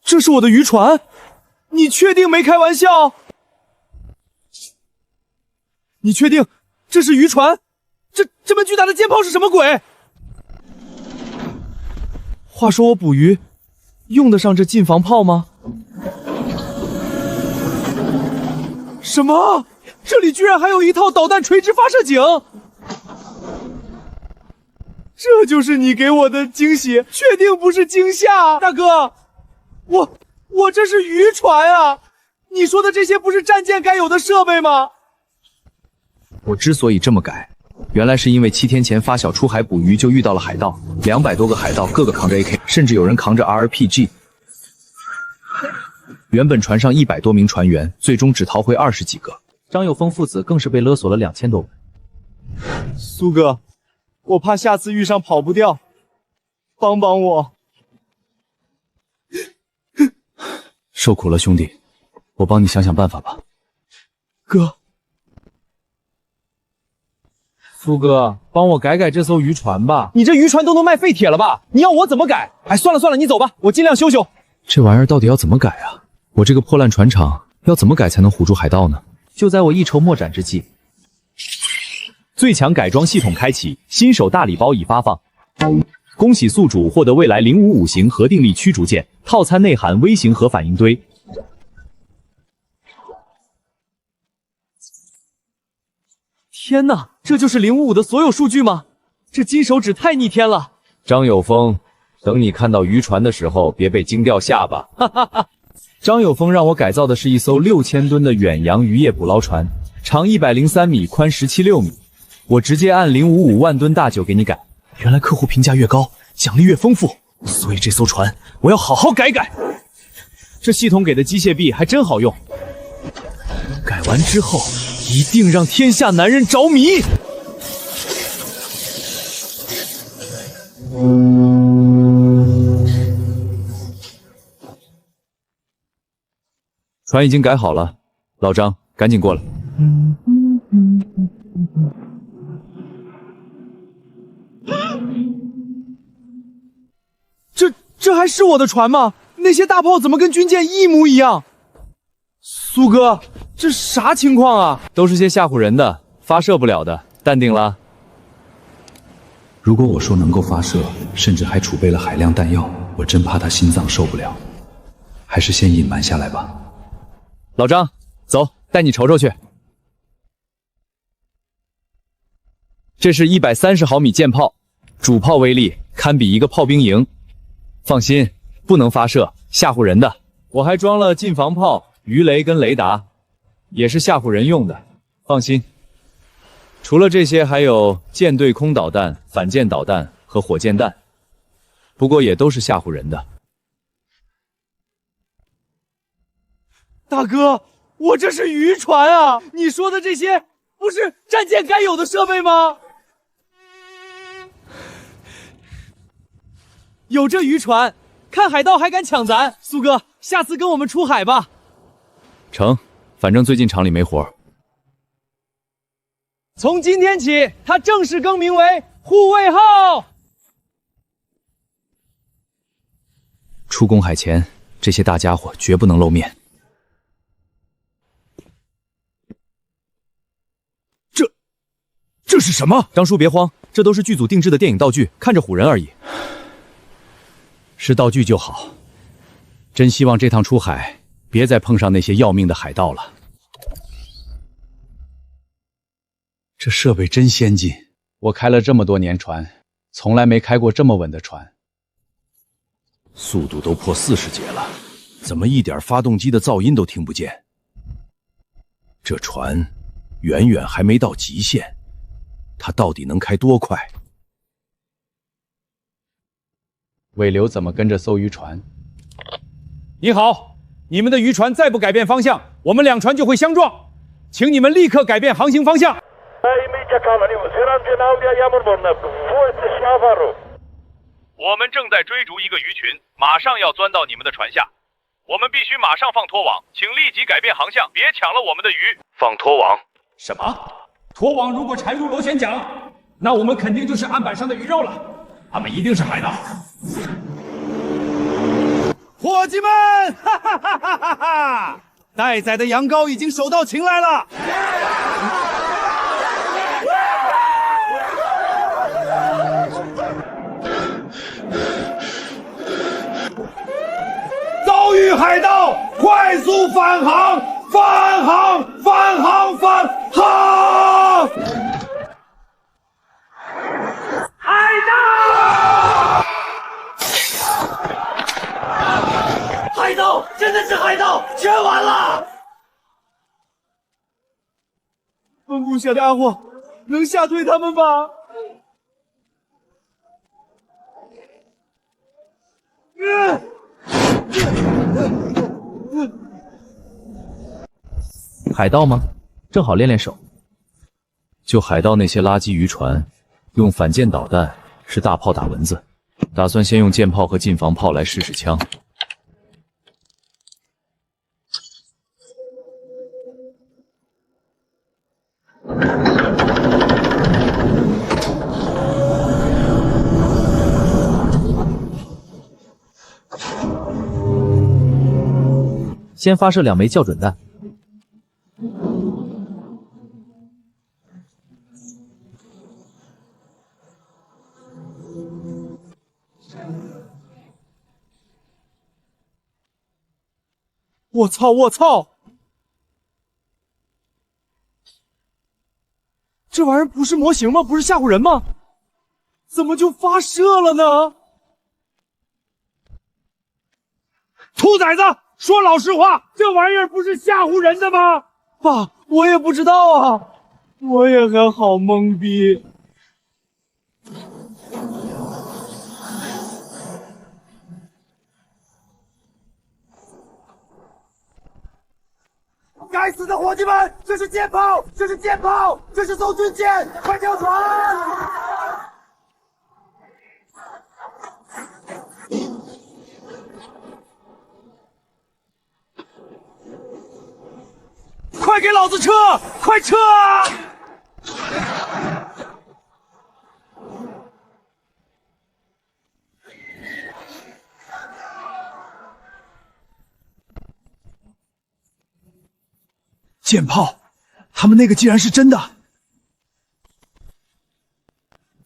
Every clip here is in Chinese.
这是我的渔船，你确定没开玩笑？你确定这是渔船？这么巨大的舰炮是什么鬼？话说我捕鱼用得上这近防炮吗？什么？这里居然还有一套导弹垂直发射井！这就是你给我的惊喜，确定不是惊吓，大哥？我这是渔船啊！你说的这些不是战舰该有的设备吗？我之所以这么改，原来是因为7天前发小出海捕鱼就遇到了海盗，200多个海盗，个个扛着 AK， 甚至有人扛着 RPG。原本船上100多名船员，最终只逃回20几个。张有峰父子更是被勒索了2000多万。苏哥，我怕下次遇上跑不掉，帮帮我！受苦了，兄弟，我帮你想想办法吧。哥，苏哥，帮我改改这艘渔船吧。你这渔船都能卖废铁了吧？你要我怎么改？哎，算了，你走吧，我尽量修修。这玩意儿到底要怎么改啊？我这个破烂船厂要怎么改才能唬住海盗呢？就在我一筹莫展之际，最强改装系统开启，新手大礼包已发放。恭喜宿主获得未来055型核定力驱逐舰，套餐内含微型核反应堆。天哪，这就是055的所有数据吗？这金手指太逆天了！张有峰，等你看到渔船的时候，别被惊掉下巴！哈哈哈。张有峰让我改造的是一艘6000吨的远洋渔业捕捞船，长103米，宽17.6米。我直接按055万吨大9给你改。原来客户评价越高，奖励越丰富，所以这艘船我要好好改改。这系统给的机械臂还真好用，改完之后一定让天下男人着迷。船已经改好了，老张，赶紧过来。这还是我的船吗？那些大炮怎么跟军舰一模一样？苏哥，这啥情况啊？都是些吓唬人的，发射不了的，淡定啦。如果我说能够发射，甚至还储备了海量弹药，我真怕他心脏受不了。还是先隐瞒下来吧。老张，走，带你瞅瞅去。这是130毫米舰炮，主炮威力堪比一个炮兵营。放心，不能发射，吓唬人的。我还装了近防炮、鱼雷跟雷达，也是吓唬人用的。放心。除了这些，还有舰对空导弹、反舰导弹和火箭弹，不过也都是吓唬人的。大哥，我这是渔船啊！你说的这些不是战舰该有的设备吗？有这渔船，看海盗还敢抢咱？苏哥，下次跟我们出海吧。成，反正最近厂里没活。从今天起，它正式更名为护卫号。出公海前，这些大家伙绝不能露面。这是什么？张叔别慌，这都是剧组定制的电影道具，看着唬人而已。是道具就好，真希望这趟出海别再碰上那些要命的海盗了。这设备真先进，我开了这么多年船，从来没开过这么稳的船。速度都破40节了，怎么一点发动机的噪音都听不见？这船远远还没到极限，它到底能开多快？尾流怎么跟着艘渔船？你好，你们的渔船再不改变方向，我们2船就会相撞，请你们立刻改变航行方向。我们正在追逐一个鱼群，马上要钻到你们的船下，我们必须马上放拖网，请立即改变航向，别抢了我们的鱼。放拖网？什么？拖网如果缠入螺旋桨，那我们肯定就是岸板上的鱼肉了，他们一定是海盗。伙计们，哈哈哈哈哈哈！待宰的羊羔已经手到擒来了。遭遇海盗，快速返航！返航！返航！返航！海盗！海盗！真的是海盗！全完了！分部下的家伙，能吓退他们吧？海盗吗？正好练练手。就海盗那些垃圾渔船，用反舰导弹是大炮打蚊子，打算先用舰炮和近防炮来试试枪。先发射2枚校准弹。我操！我操！这玩意儿不是模型吗？不是吓唬人吗？怎么就发射了呢？兔崽子，说老实话，这玩意儿不是吓唬人的吗？爸，我也不知道啊，我也还好懵逼。该死的伙计们，这是舰炮，这是舰炮，这是艘军舰，快跳船！快给老子撤！快撤啊！舰炮，他们那个竟然是真的！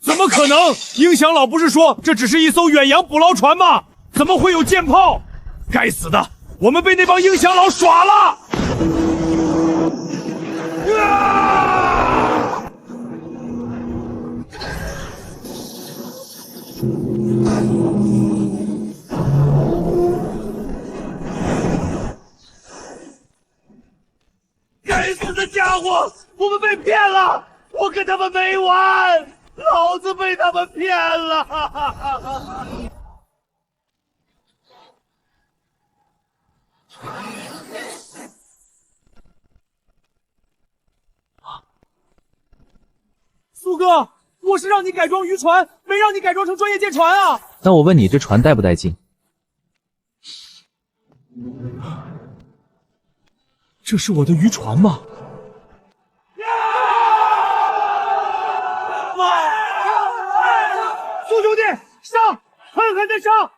怎么可能？鹰响老不是说这只是一艘远洋捕捞船吗？怎么会有舰炮？该死的，我们被那帮鹰响老耍了！该死的家伙，我们被骗了！我跟他们没完，老子被他们骗了！苏哥，我是让你改装渔船，没让你改装成专业舰船啊！那我问你，这船带不带劲？这是我的渔船吗？苏兄弟，上！狠狠的上！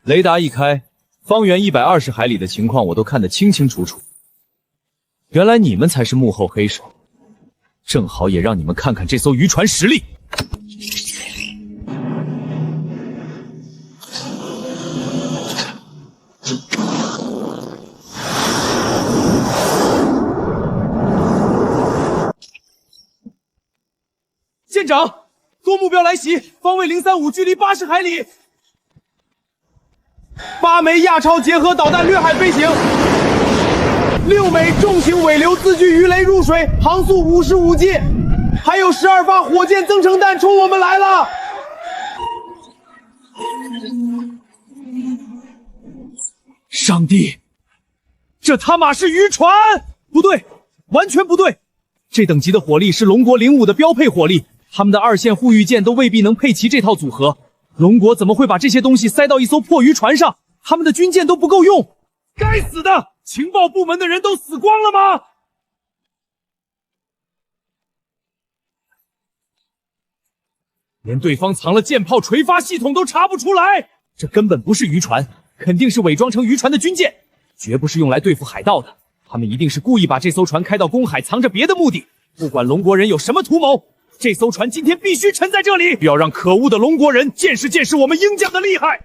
雷达一开，方圆120海里的情况我都看得清清楚楚。原来你们才是幕后黑手，正好也让你们看看这艘渔船实力。舰长，多目标来袭，方位035，距离80海里。8枚亚超结合导弹掠海飞行，6枚重型尾流自具鱼雷入水，航速55G，还有12发火箭增程弹冲我们来了！上帝，这他妈是渔船？不对，完全不对！这等级的火力是龙国05的标配火力，他们的2线护御舰都未必能配齐这套组合。龙国怎么会把这些东西塞到一艘破渔船上？他们的军舰都不够用！该死的，情报部门的人都死光了吗？连对方藏了舰炮垂发系统都查不出来，这根本不是渔船，肯定是伪装成渔船的军舰，绝不是用来对付海盗的。他们一定是故意把这艘船开到公海，藏着别的目的。不管龙国人有什么图谋，这艘船今天必须沉在这里，要让可恶的龙国人见识见识我们鹰将的厉害。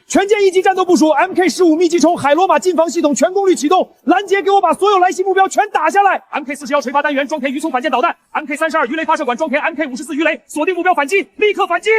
全舰一级战斗部署 ，MK-15密集冲海螺马进防系统全功率启动。拦截，给我把所有来袭目标全打下来。MK-41垂发单元装填鱼葱反舰导弹 ，MK-32鱼雷发射管装填 MK-54鱼雷，锁定目标反击，立刻反击。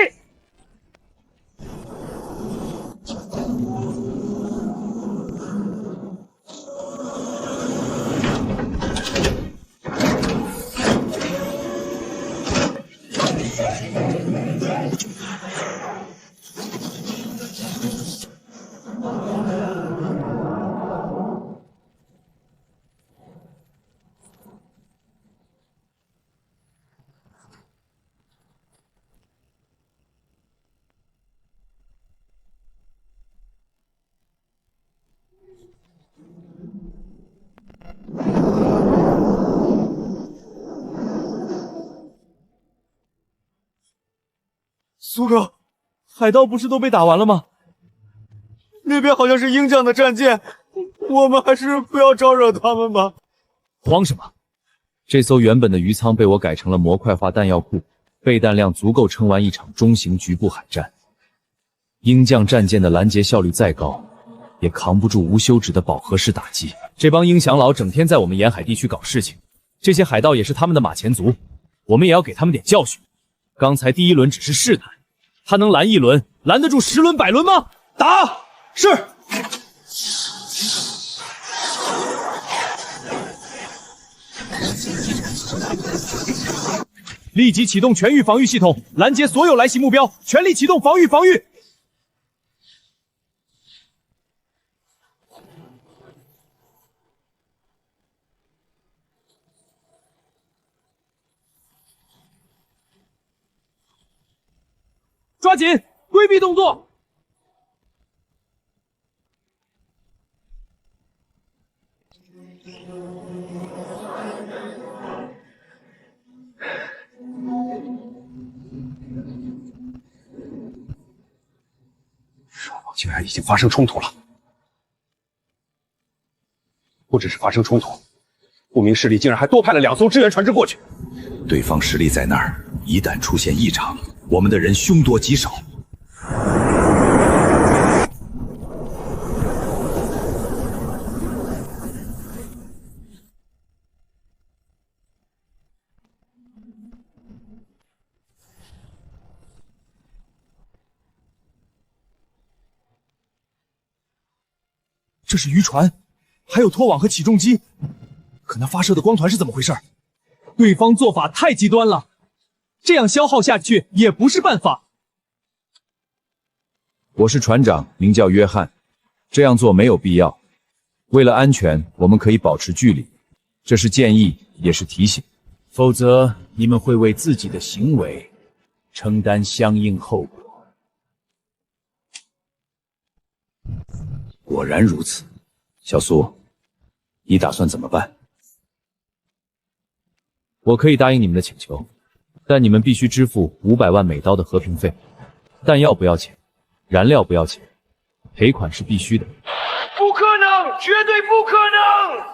苏哥，海盗不是都被打完了吗？那边好像是鹰将的战舰，我们还是不要招惹他们吧。慌什么？这艘原本的鱼舱被我改成了模块化弹药库，备弹量足够撑完一场中型局部海战。鹰将战舰的拦截效率再高，也扛不住无休止的饱和式打击。这帮鹰降佬整天在我们沿海地区搞事情，这些海盗也是他们的马前卒，我们也要给他们点教训。刚才第一轮只是试探，他能拦一轮，拦得住10轮100轮吗？打！是。立即启动全域防御系统，拦截所有来袭目标，全力启动防御！抓紧规避动作！双方竟然已经发生冲突了，不只是发生冲突，不明势力竟然还多派了2艘支援船只过去。对方实力在那儿，一旦出现异常，我们的人凶多吉少。这是渔船，还有拖网和起重机，可那发射的光团是怎么回事？对方做法太极端了，这样消耗下去也不是办法。我是船长，名叫约翰，这样做没有必要。为了安全，我们可以保持距离，这是建议，也是提醒，否则你们会为自己的行为承担相应后果。果然如此，小苏，你打算怎么办？我可以答应你们的请求，但你们必须支付500万美刀的和平费，弹药不要钱，燃料不要钱，赔款是必须的。不可能，绝对不可能！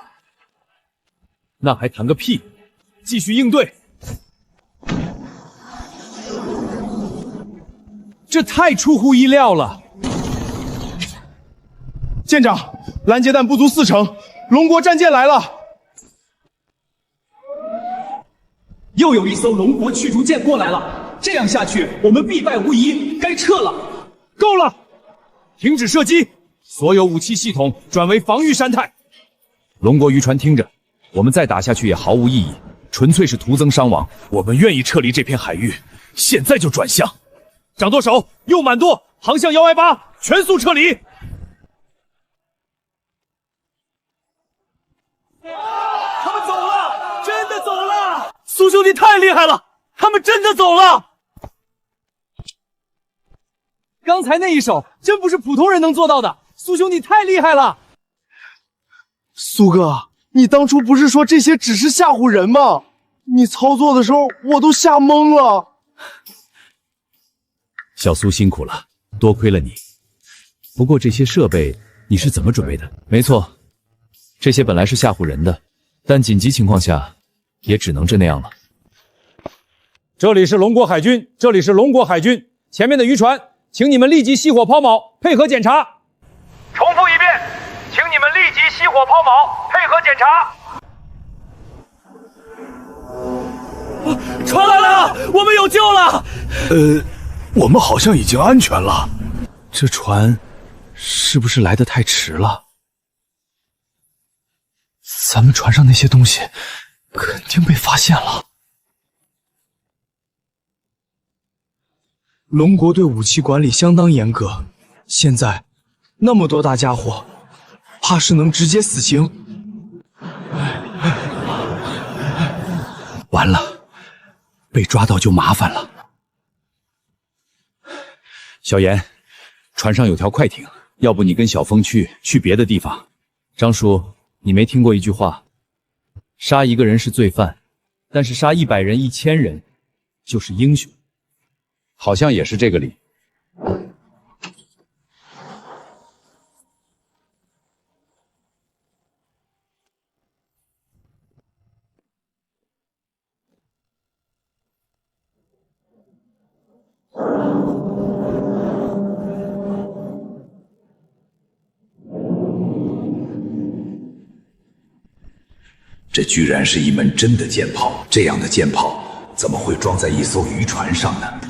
那还谈个屁！继续应对。这太出乎意料了。舰长，拦截弹不足40%，龙国战舰来了。又有一艘龙国驱逐舰过来了，这样下去我们必败无疑，该撤了。够了，停止射击，所有武器系统转为防御山态。龙国渔船听着，我们再打下去也毫无意义，纯粹是徒增伤亡。我们愿意撤离这片海域，现在就转向。掌舵手，右满舵，航向118，全速撤离。他们走了，真的走了！苏兄弟太厉害了，他们真的走了。刚才那一手真不是普通人能做到的，苏兄弟太厉害了。苏哥，你当初不是说这些只是吓唬人吗？你操作的时候我都吓懵了。小苏辛苦了，多亏了你。不过这些设备你是怎么准备的？没错，这些本来是吓唬人的，但紧急情况下也只能这样了。这里是龙国海军，这里是龙国海军，前面的渔船，请你们立即熄火抛锚，配合检查。重复一遍，请你们立即熄火抛锚，配合检查。船来了，我们有救了！我们好像已经安全了。这船是不是来得太迟了？咱们船上那些东西肯定被发现了。龙国对武器管理相当严格，现在那么多大家伙，怕是能直接死刑。完了，被抓到就麻烦了。小严，船上有条快艇，要不你跟小峰去别的地方。张叔，你没听过一句话，杀一个人是罪犯，但是杀100人、1000人就是英雄。好像也是这个理。这居然是一门真的舰炮，这样的舰炮怎么会装在一艘渔船上呢？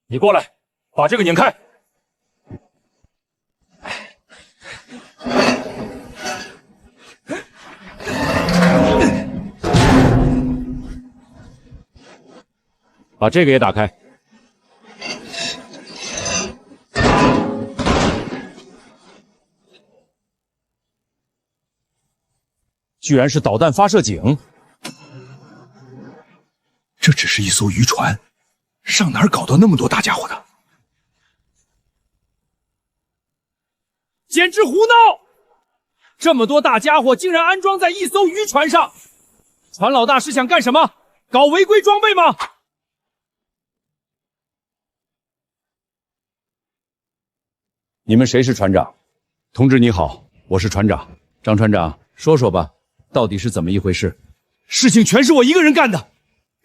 你过来，把这个拧开。把这个也打开。居然是导弹发射井！这只是一艘渔船，上哪儿搞到那么多大家伙的？简直胡闹！这么多大家伙竟然安装在一艘渔船上，船老大是想干什么？搞违规装备吗？你们谁是船长？同志你好，我是船长。张船长，说说吧，到底是怎么一回事？事情全是我一个人干的，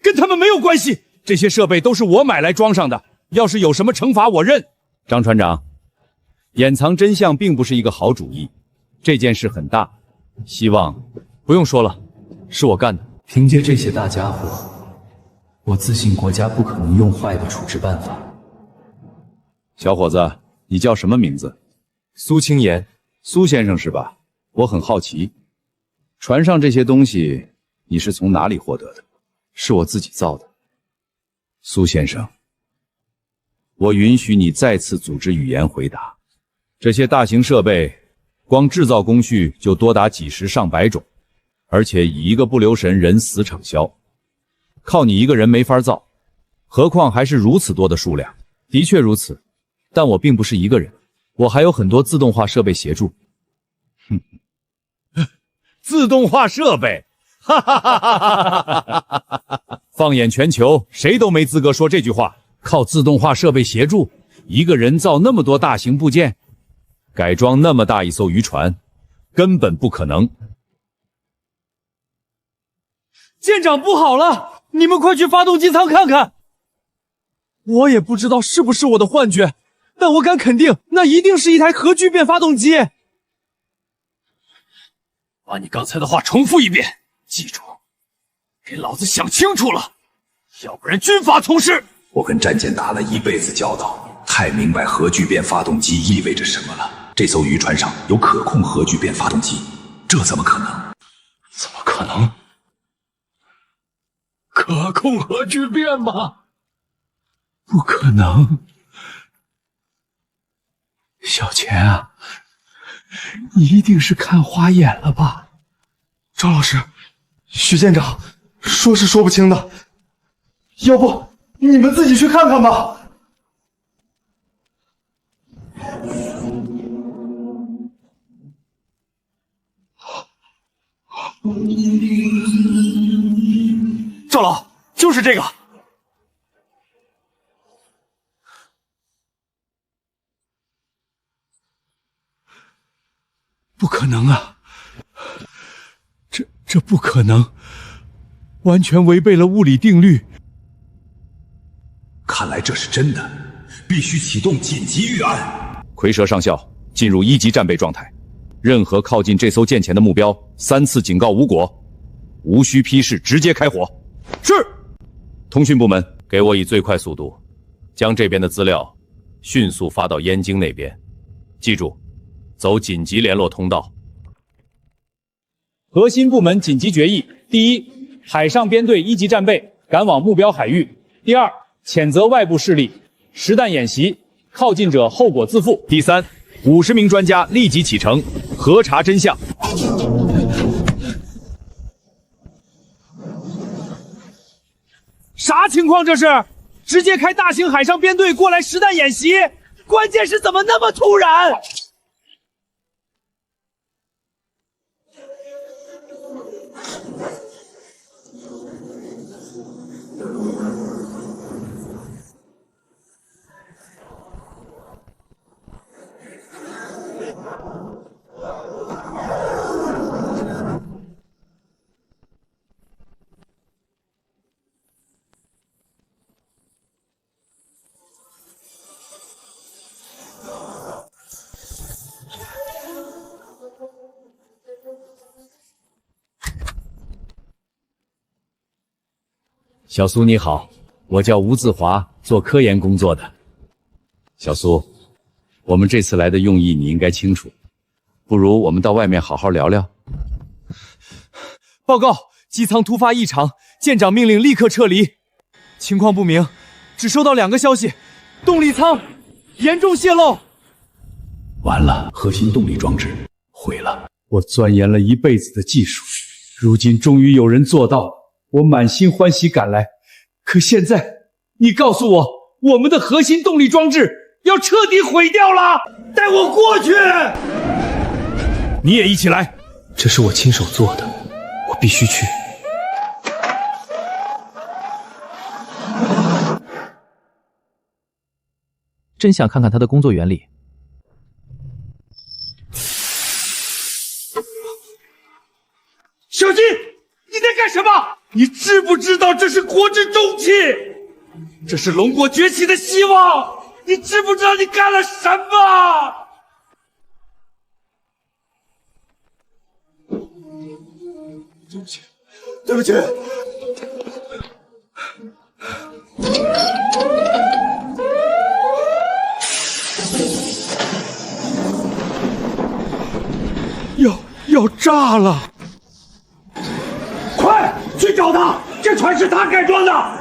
跟他们没有关系。这些设备都是我买来装上的，要是有什么惩罚我认。张船长，掩藏真相并不是一个好主意，这件事很大，希望不用说了，是我干的。凭借这些大家伙，我自信国家不可能用坏的处置办法。小伙子，你叫什么名字？苏青言，苏先生是吧？我很好奇，船上这些东西你是从哪里获得的？是我自己造的。苏先生，我允许你再次组织语言回答。这些大型设备，光制造工序就多达几十上百种，而且以一个不留神人死场销，靠你一个人没法造，何况还是如此多的数量。的确如此，但我并不是一个人，我还有很多自动化设备协助。自动化设备，哈哈哈哈哈哈！放眼全球，谁都没资格说这句话。靠自动化设备协助，一个人造那么多大型部件，改装那么大一艘渔船，根本不可能。舰长不好了，你们快去发动机舱看看。我也不知道是不是我的幻觉，但我敢肯定，那一定是一台核聚变发动机。把你刚才的话重复一遍，记住，给老子想清楚了，要不然军法从事。我跟战舰打了一辈子交道，太明白核聚变发动机意味着什么了。这艘渔船上有可控核聚变发动机，这怎么可能？怎么可能？可控核聚变吗？不可能。小钱啊，你一定是看花眼了吧？张老师，许舰长，说是说不清的，要不你们自己去看看吧。赵老，就是这个。不可能啊！这不可能，完全违背了物理定律。看来这是真的，必须启动紧急预案。蝰蛇上校进入1级战备状态，任何靠近这艘舰前的目标，3次警告无果，无需批示，直接开火。是。通讯部门，给我以最快速度，将这边的资料迅速发到燕京那边。记住，走紧急联络通道。核心部门紧急决议：第一，海上编队1级战备赶往目标海域；第二，谴责外部势力实弹演习，靠近者后果自负；第三，50名专家立即启程，核查真相。啥情况？这是直接开大型海上编队过来实弹演习，关键是怎么那么突然？小苏你好，我叫吴自华，做科研工作的。小苏，我们这次来的用意你应该清楚，不如我们到外面好好聊聊。报告，机舱突发异常，舰长命令立刻撤离。情况不明，只收到2个消息，动力舱严重泄漏。完了，核心动力装置毁了。我钻研了一辈子的技术，如今终于有人做到了。我满心欢喜赶来，可现在你告诉我，我们的核心动力装置要彻底毁掉了，带我过去！你也一起来。这是我亲手做的，我必须去。真想看看它的工作原理。小金，你在干什么？你知不知道这是国之重器？这是龙国崛起的希望！你知不知道你干了什么？对不起，对不起。要炸了！快去找他！这船是他改装的。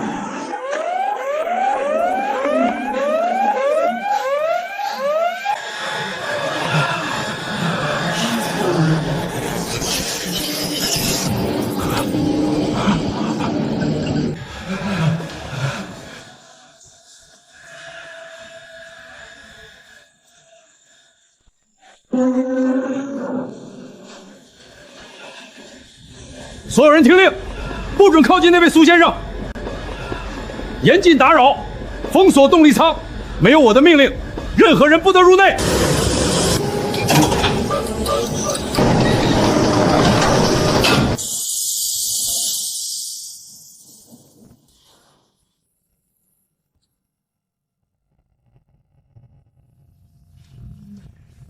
所有人听令，不准靠近那位苏先生，严禁打扰，封锁动力舱。没有我的命令，任何人不得入内。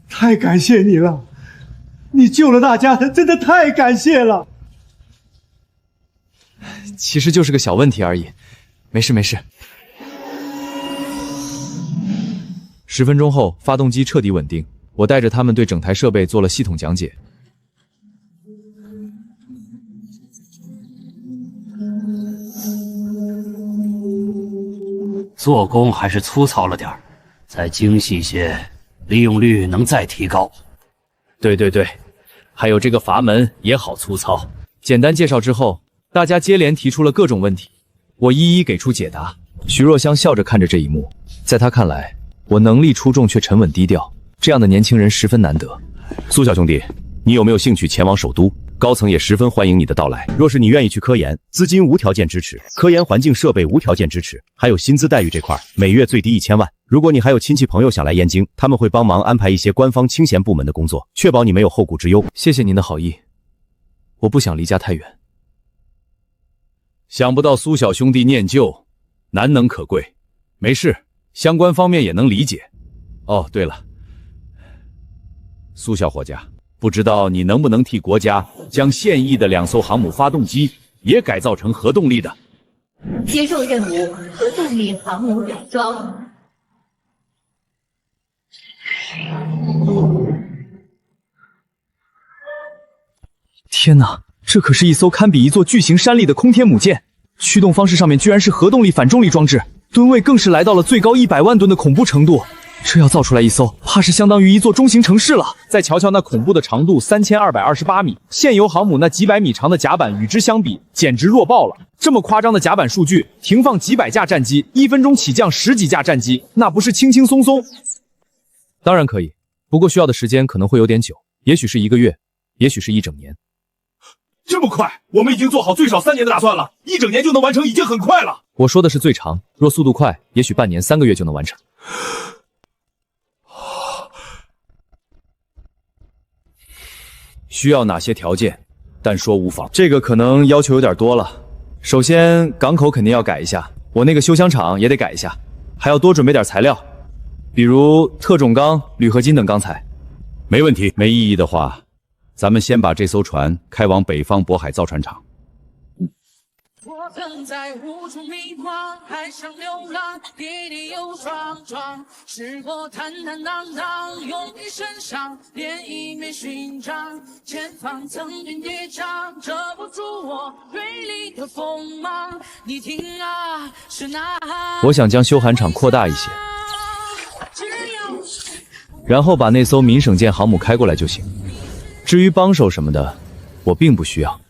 太感谢你了，你救了大家，真的太感谢了。其实就是个小问题而已，没事没事。10分钟后，发动机彻底稳定，我带着他们对整台设备做了系统讲解。做工还是粗糙了点儿，再精细些，利用率能再提高。对，还有这个阀门也好粗糙。简单介绍之后，大家接连提出了各种问题，我一一给出解答。徐若香笑着看着这一幕，在他看来，我能力出众却沉稳低调，这样的年轻人十分难得。苏小兄弟，你有没有兴趣前往首都，高层也十分欢迎你的到来。若是你愿意去科研，资金无条件支持，科研环境设备无条件支持，还有薪资待遇这块，每月最低1000万。如果你还有亲戚朋友想来燕京，他们会帮忙安排一些官方清闲部门的工作，确保你没有后顾之忧。谢谢您的好意，我不想离家太远。想不到苏小兄弟念旧，难能可贵。没事，相关方面也能理解。哦，对了，苏小伙家，不知道你能不能替国家将现役的2艘航母发动机也改造成核动力的？接受任务，核动力航母改装。天哪，这可是一艘堪比一座巨型山力的空天母舰，驱动方式上面居然是核动力反重力装置，吨位更是来到了最高100万吨的恐怖程度。这要造出来一艘，怕是相当于一座中型城市了。再瞧瞧那恐怖的长度3228米，现有航母那几百米长的甲板与之相比，简直弱爆了。这么夸张的甲板数据，停放几百架战机，1分钟起降10几架战机，那不是轻轻松松？当然可以，不过需要的时间可能会有点久，也许是1个月，也许是1整年。这么快？我们已经做好最少3年的打算了，1整年就能完成已经很快了。我说的是最长，若速度快，也许半年3个月就能完成。需要哪些条件？但说无妨。这个可能要求有点多了。首先，港口肯定要改一下，我那个修箱厂也得改一下，还要多准备点材料，比如特种钢、铝合金等钢材。没问题，没异议的话，咱们先把这艘船开往北方渤海造船厂。我曾在雾中迷茫，海上流浪，跌跌又撞撞，时过坦坦荡荡，勇于身上，涟漪没寻常，前方层云叠嶂，遮不住我锐利的锋芒。你听啊，是呐喊。我想将修涵厂扩大一些，然后把那艘民省舰航母开过来就行。至于帮手什么的，我并不需要。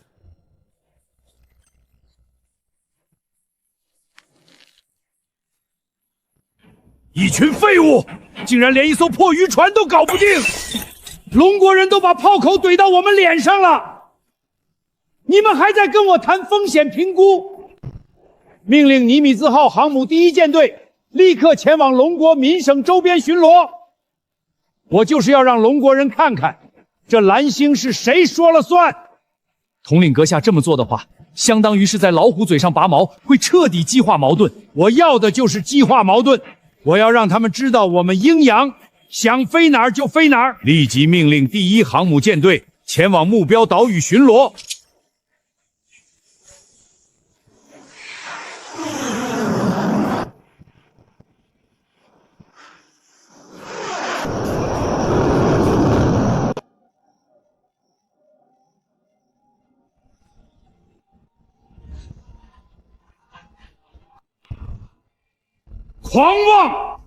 一群废物，竟然连一艘破渔船都搞不定！龙国人都把炮口怼到我们脸上了，你们还在跟我谈风险评估？命令尼米兹号航母第1舰队立刻前往龙国民省周边巡逻。我就是要让龙国人看看，这蓝星是谁说了算。统领阁下这么做的话，相当于是在老虎嘴上拔毛，会彻底激化矛盾。我要的就是激化矛盾。我要让他们知道我们鹰扬，想飞哪儿就飞哪儿。立即命令第1航母舰队前往目标岛屿巡逻。狂妄，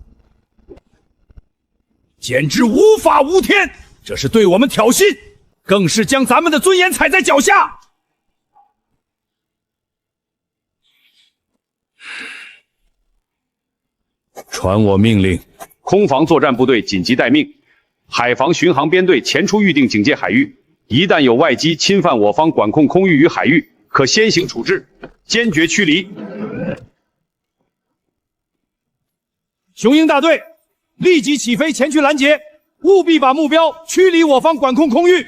简直无法无天！这是对我们挑衅，更是将咱们的尊严踩在脚下。传我命令，空防作战部队紧急待命，海防巡航编队前出预定警戒海域，一旦有外机侵犯我方管控空域与海域，可先行处置，坚决驱离。雄鹰大队立即起飞前去拦截，务必把目标驱离我方管控空域。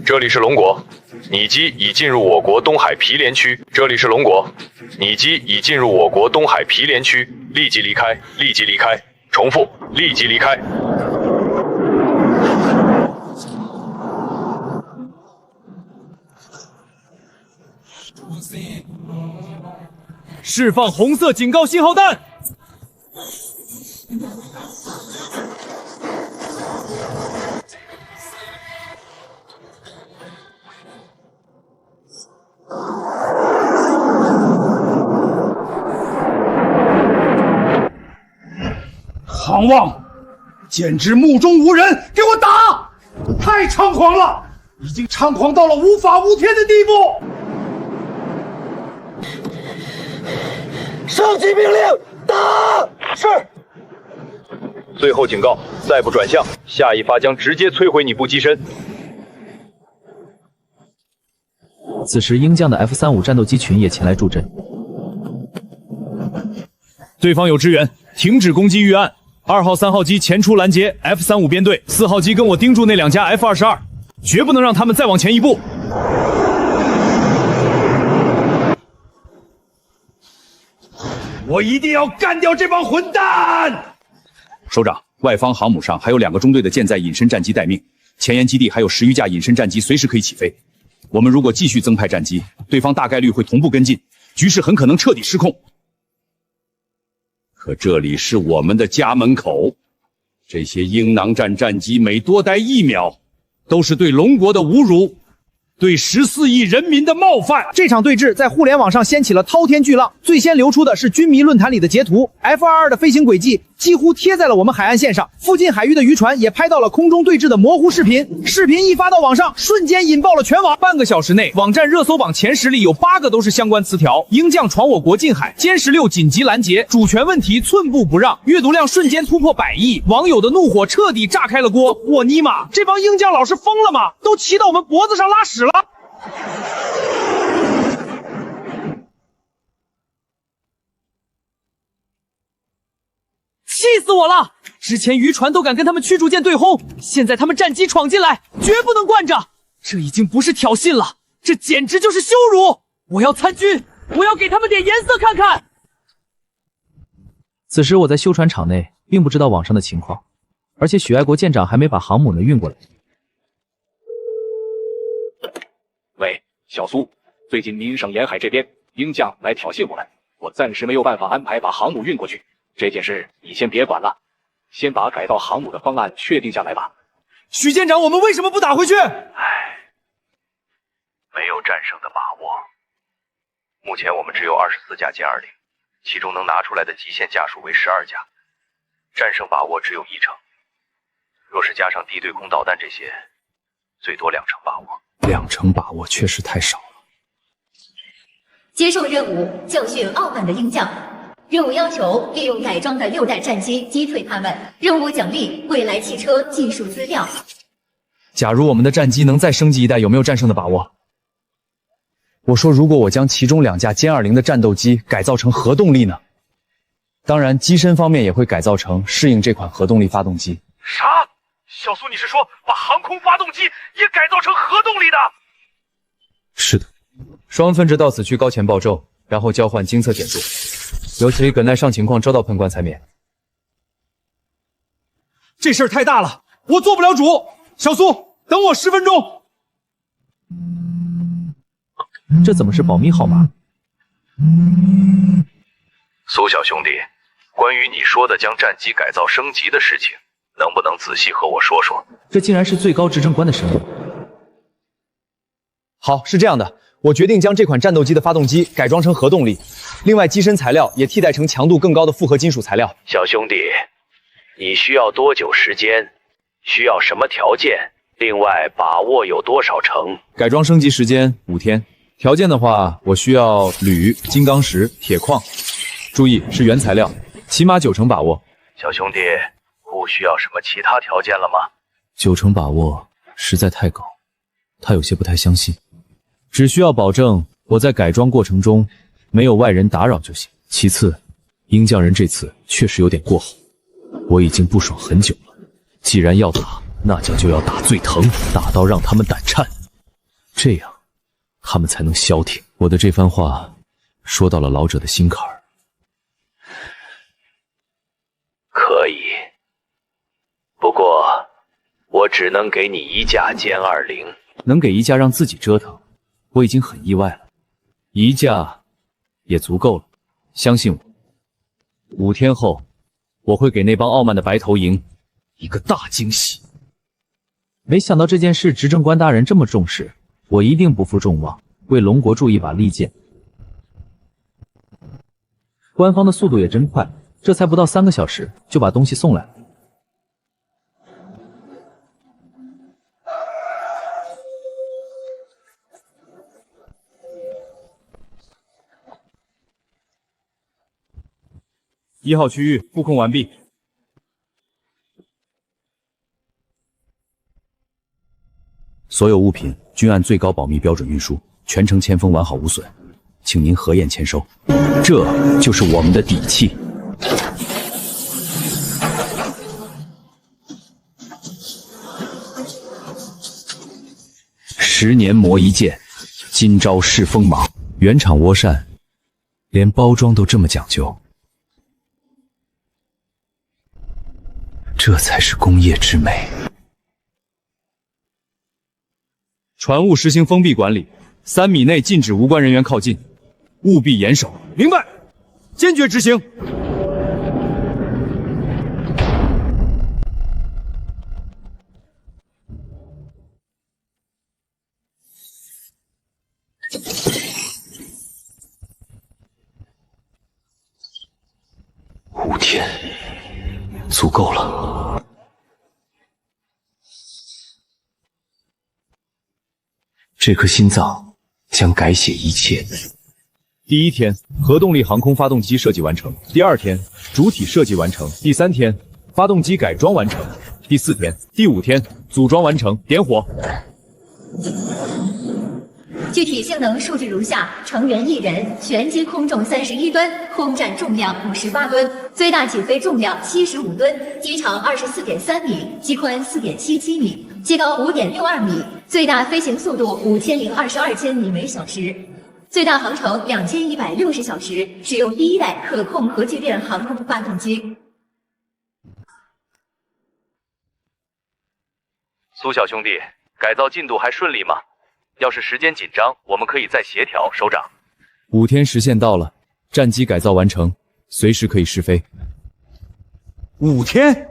这里是龙国，拟机已进入我国东海毗连区。这里是龙国，拟机已进入我国东海毗连区，立即离开，立即离开。重复，立即离开。释放红色警告信号弹。狂妄，简直目中无人！给我打！太猖狂了！已经猖狂到了无法无天的地步。上级命令，打！是。最后警告，再不转向，下一发将直接摧毁你部机身。此时，鹰将的 F-35战斗机群也前来助阵。对方有支援，停止攻击预案。2号、3号机前出拦截 F-35编队，4号机跟我盯住那2架 F-22，绝不能让他们再往前一步。我一定要干掉这帮混蛋！首长，外方航母上还有2个中队的舰载隐身战机待命，前沿基地还有10余架隐身战机，随时可以起飞。我们如果继续增派战机，对方大概率会同步跟进，局势很可能彻底失控。可这里是我们的家门口，这些鹰囊战战机每多待1秒，都是对龙国的侮辱，对14亿人民的冒犯。这场对峙在互联网上掀起了滔天巨浪，最先流出的是军迷论坛里的截图 ，F-22的飞行轨迹几乎贴在了我们海岸线上，附近海域的渔船也拍到了空中对峙的模糊视频。视频一发到网上，瞬间引爆了全网。半个小时内，网站热搜榜前10里有8个都是相关词条：鹰将闯我国近海，歼16紧急拦截，主权问题寸步不让。阅读量瞬间突破100亿，网友的怒火彻底炸开了锅。我尼玛，这帮鹰将老是疯了吗？都骑到我们脖子上拉屎了！气死我了！之前渔船都敢跟他们驱逐舰对轰，现在他们战机闯进来，绝不能惯着。这已经不是挑衅了，这简直就是羞辱！我要参军，我要给他们点颜色看看。此时我在修船厂内，并不知道网上的情况，而且许爱国舰长还没把航母呢运过来。喂，小苏，最近宁省沿海这边鹰将来挑衅我们，我暂时没有办法安排把航母运过去。这件事你先别管了，先把改造航母的方案确定下来吧。许舰长，我们为什么不打回去？没有战胜的把握。目前我们只有24架歼20，其中能拿出来的极限架数为12架，战胜把握只有1成。若是加上地对空导弹这些，最多2成把握。2成把握确实太少了。接受任务，教训傲慢的鹰将。任务要求利用改装的6代战机击退他们。任务奖励未来汽车技术资料。假如我们的战机能再升级1代，有没有战胜的把握？我说，如果我将其中2架歼20的战斗机改造成核动力呢？当然，机身方面也会改造成适应这款核动力发动机。啥？小苏，你是说把航空发动机也改造成核动力的？是的，双分值到此区高前报咒，然后交换精测检度。尤其梗耐上情况遭到喷关才免。这事儿太大了，我做不了主。小苏，等我10分钟。这怎么是保密号码？苏小兄弟，关于你说的将战机改造升级的事情，能不能仔细和我说说？这竟然是最高执政官的声音。好，是这样的。我决定将这款战斗机的发动机改装成核动力，另外机身材料也替代成强度更高的复合金属材料。小兄弟，你需要多久时间？需要什么条件？另外把握有多少成？改装升级时间5天，条件的话，我需要铝、金刚石、铁矿，注意是原材料，起码9成把握。小兄弟，不需要什么其他条件了吗？9成把握实在太高，他有些不太相信。只需要保证我在改装过程中没有外人打扰就行。其次，鹰将人这次确实有点过火，我已经不爽很久了。既然要打，那就要打最疼，打到让他们胆颤，这样他们才能消停。我的这番话说到了老者的心坎儿。可以，不过我只能给你1架歼20。能给1架让自己折腾，我已经很意外了，1架也足够了。相信我，5天后我会给那帮傲慢的白头营一个大惊喜。没想到这件事执政官大人这么重视，我一定不负众望，为龙国铸一把利剑。官方的速度也真快，这才不到3个小时就把东西送来了。1号区域布控完毕。所有物品均按最高保密标准运输，全程签封完好无损，请您核验签收。这就是我们的底气。10年磨一剑，今朝试锋芒。原厂涡扇，连包装都这么讲究，这才是工业之美。船坞实行封闭管理，3米内禁止无关人员靠近，务必严守。明白，坚决执行。5天，足够了。这颗心脏将改写一切。第1天，核动力航空发动机设计完成；第2天，主体设计完成；第3天，发动机改装完成；第4天、第5天，组装完成。点火。具体性能数据如下：成员1人，全机空重31吨，空战重量58吨，最大起飞重量75吨，机长24.3米，机宽4.77米，机高5.62米，最大飞行速度5022千米每小时，最大航程2160小时，使用第1代可控核聚变航空发动机。苏小兄弟，改造进度还顺利吗？要是时间紧张，我们可以再协调。首长，5天时限到了，战机改造完成，随时可以试飞。5天？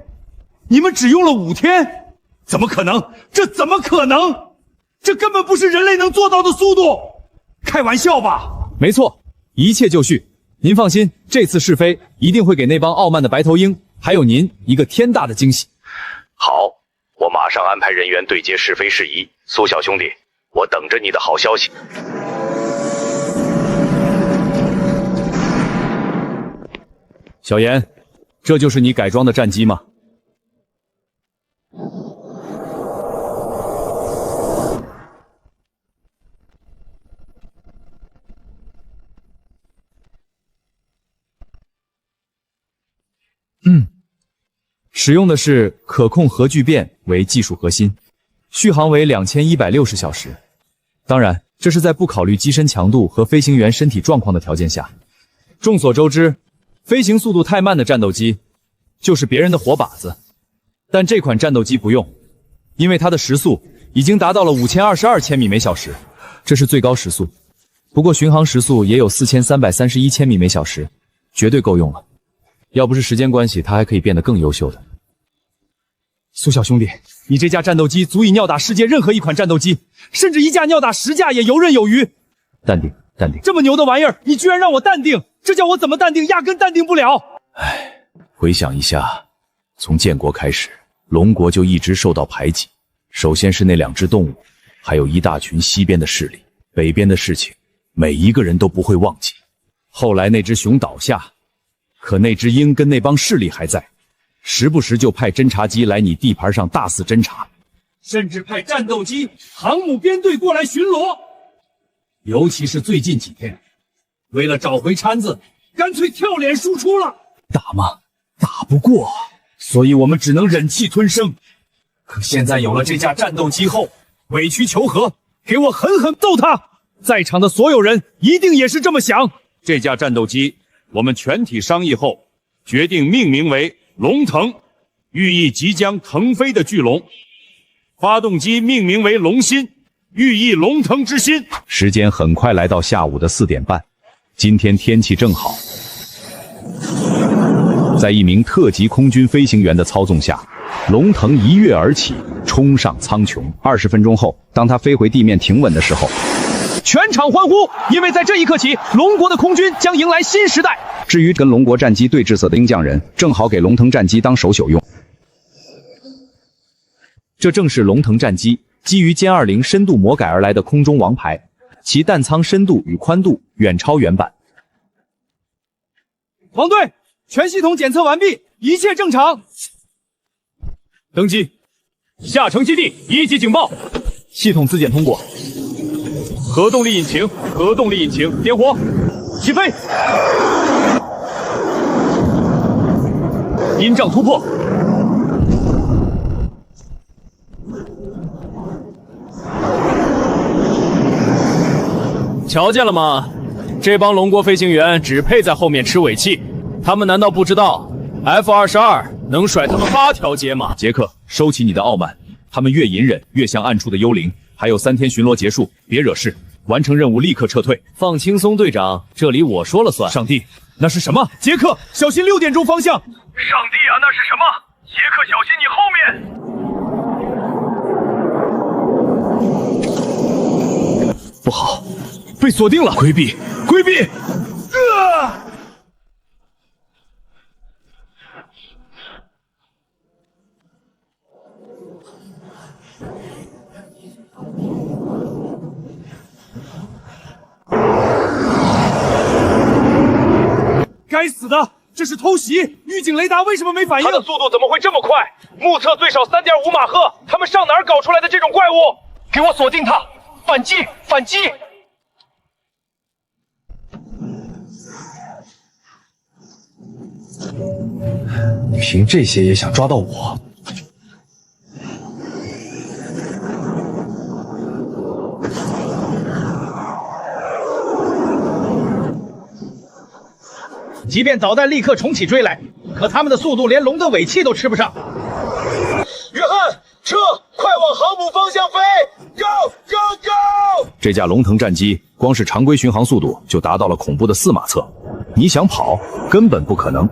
你们只用了5天？怎么可能？这怎么可能？这根本不是人类能做到的速度！开玩笑吧？没错，一切就绪。您放心，这次试飞一定会给那帮傲慢的白头鹰还有您一个天大的惊喜。好，我马上安排人员对接试飞事宜。苏小兄弟，我等着你的好消息。小严，这就是你改装的战机吗？使用的是可控核聚变为技术核心，续航为2160小时。当然，这是在不考虑机身强度和飞行员身体状况的条件下。众所周知，飞行速度太慢的战斗机就是别人的活靶子，但这款战斗机不用，因为它的时速已经达到了5022千米每小时，这是最高时速。不过巡航时速也有4331千米每小时，绝对够用了。要不是时间关系，它还可以变得更优秀的。苏小兄弟，你这架战斗机足以吊打世界任何一款战斗机，甚至一架吊打10架也游刃有余。淡定，淡定。这么牛的玩意儿，你居然让我淡定，这叫我怎么淡定？压根淡定不了。唉，回想一下，从建国开始，龙国就一直受到排挤。首先是那2只动物，还有一大群西边的势力，北边的事情，每一个人都不会忘记。后来那只熊倒下，可那只鹰跟那帮势力还在。时不时就派侦察机来你地盘上大肆侦察，甚至派战斗机、航母编队过来巡逻。尤其是最近几天，为了找回掺子，干脆跳脸输出了。打吗？打不过，所以我们只能忍气吞声。可现在有了这架战斗机后，委曲求和，给我狠狠揍他！在场的所有人一定也是这么想。这架战斗机，我们全体商议后，决定命名为龙腾，寓意即将腾飞的巨龙。发动机命名为龙心，寓意龙腾之心。时间很快来到下午的4点半，今天天气正好。在一名特级空军飞行员的操纵下，龙腾一跃而起，冲上苍穹。20分钟后，当他飞回地面停稳的时候，全场欢呼，因为在这一刻起，龙国的空军将迎来新时代。至于跟龙国战机对峙色的鹰匠人，正好给龙腾战机当手朽用。这正是龙腾战机基于歼20深度魔改而来的空中王牌，其弹舱深度与宽度远超原版。王队，全系统检测完毕，一切正常。登机，下城基地1级警报，系统自检通过。核动力引擎，核动力引擎点火，起飞。音障突破。瞧见了吗？这帮龙国飞行员只配在后面吃尾气，他们难道不知道 F-22能甩他们8条街吗？杰克，收起你的傲慢，他们越隐忍越像暗处的幽灵。还有3天巡逻结束，别惹事，完成任务立刻撤退。放轻松，队长，这里我说了算。上帝，那是什么？杰克，小心6点钟方向。上帝啊，那是什么？杰克，小心你后面！不好，被锁定了！规避，规避！该死的，这是偷袭！预警雷达为什么没反应？它的速度怎么会这么快？目测最少3.5马赫，他们上哪儿搞出来的这种怪物？给我锁定它！反击！反击！你凭这些也想抓到我？即便导弹立刻重启追来，可他们的速度连龙的尾气都吃不上。约翰，撤！快往航母方向飞 ！Go go go！ 这架龙腾战机光是常规巡航速度就达到了恐怖的4马赫，你想跑根本不可能。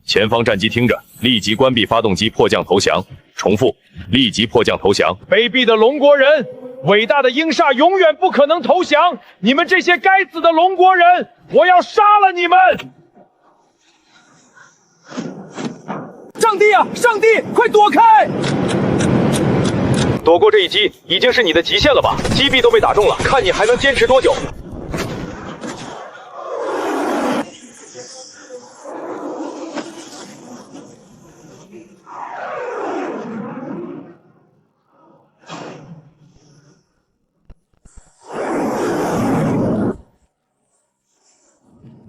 前方战机听着，立即关闭发动机，迫降投降。重复，立即迫降投降。卑鄙的龙国人，伟大的英煞永远不可能投降！你们这些该死的龙国人，我要杀了你们！上帝啊！上帝，快躲开！躲过这一击已经是你的极限了吧？击臂都被打中了，看你还能坚持多久！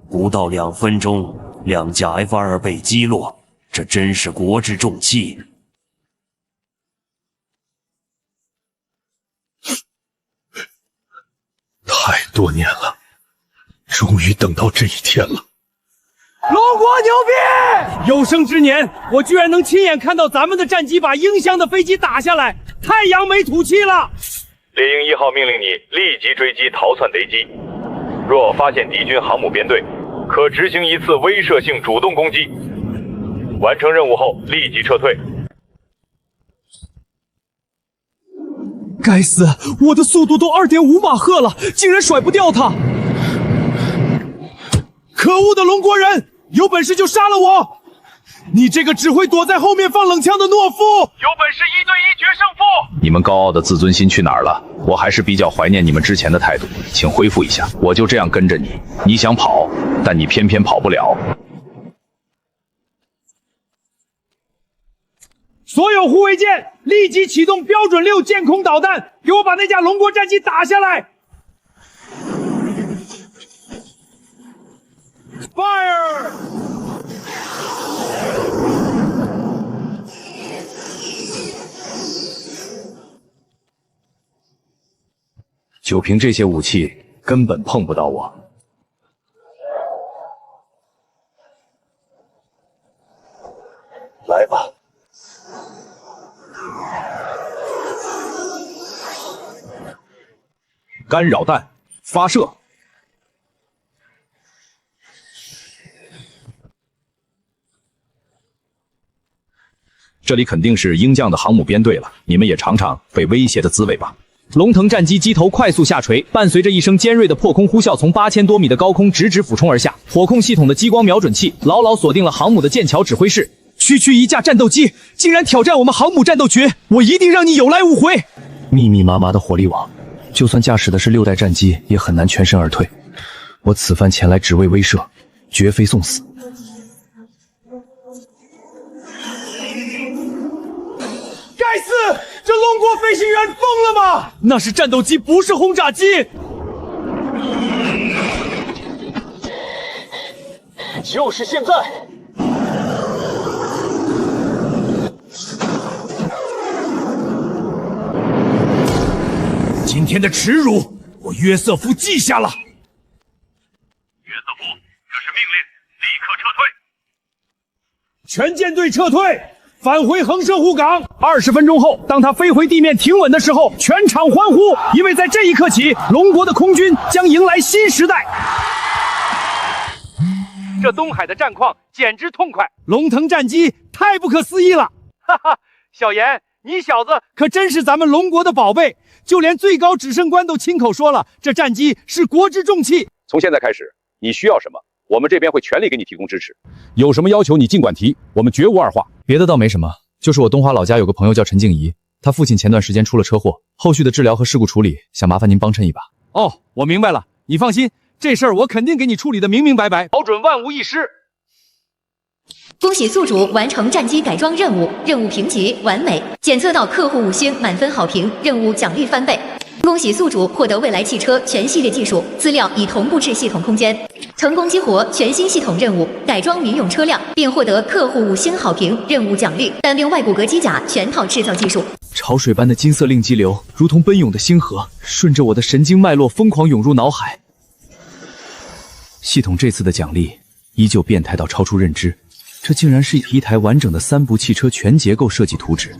不到2分钟，2架 F-22被击落，这真是国之重器。太多年了，终于等到这一天了。龙国牛逼！有生之年，我居然能亲眼看到咱们的战机把英乡的飞机打下来，太扬眉吐气了！猎鹰1号命令你立即追击逃窜敌机，若发现敌军航母编队，可执行一次威慑性主动攻击。完成任务后立即撤退。该死，我的速度都2.5马赫了，竟然甩不掉他！可恶的龙国人，有本事就杀了我！你这个只会躲在后面放冷枪的懦夫！有本事1对1决胜负！你们高傲的自尊心去哪儿了？我还是比较怀念你们之前的态度，请恢复一下。我就这样跟着你，你想跑，但你偏偏跑不了。所有护卫舰立即启动标准6舰空导弹，给我把那架龙国战机打下来 ！Fire！ 就凭这些武器，根本碰不到我。来吧。干扰弹发射。这里肯定是鹰将的航母编队了，你们也尝尝被威胁的滋味吧。龙腾战机机头快速下垂，伴随着一声尖锐的破空呼啸，从8000多米的高空直俯冲而下。火控系统的激光瞄准器牢牢锁定了航母的剑桥指挥室。区一架战斗机竟然挑战我们航母战斗群，我一定让你有来无回！密密麻麻的火力网，就算驾驶的是6代战机，也很难全身而退。我此番前来只为威慑，绝非送死。这龙国飞行员疯了吗？那是战斗机，不是轰炸机。就是现在！今天的耻辱，我约瑟夫记下了。约瑟夫，这是命令，立刻撤退！全舰队撤退，返回横社护港。20分钟后，当他飞回地面停稳的时候，全场欢呼，因为在这一刻起，龙国的空军将迎来新时代。这东海的战况简直痛快，龙腾战机太不可思议了！哈哈，小严，你小子可真是咱们龙国的宝贝，就连最高指圣官都亲口说了，这战机是国之重器。从现在开始，你需要什么，我们这边会全力给你提供支持。有什么要求你尽管提，我们绝无二话。别的倒没什么，就是我东华老家有个朋友叫陈静怡，他父亲前段时间出了车祸，后续的治疗和事故处理，想麻烦您帮衬一把。哦，我明白了，你放心，这事儿我肯定给你处理的明明白白，保准万无一失。恭喜宿主完成战机改装任务，任务评级完美，检测到客户5星满分好评，任务奖励翻倍。恭喜宿主获得未来汽车全系列技术资料已同步至系统空间，成功激活全新系统任务，改装民用车辆，并获得客户5星好评，任务奖励单兵外骨骼机甲全套制造技术。潮水般的金色令激流，如同奔涌的星河，顺着我的神经脉络疯狂涌入脑海。系统这次的奖励依旧变态到超出认知，这竟然是一台完整的3部汽车全结构设计图纸。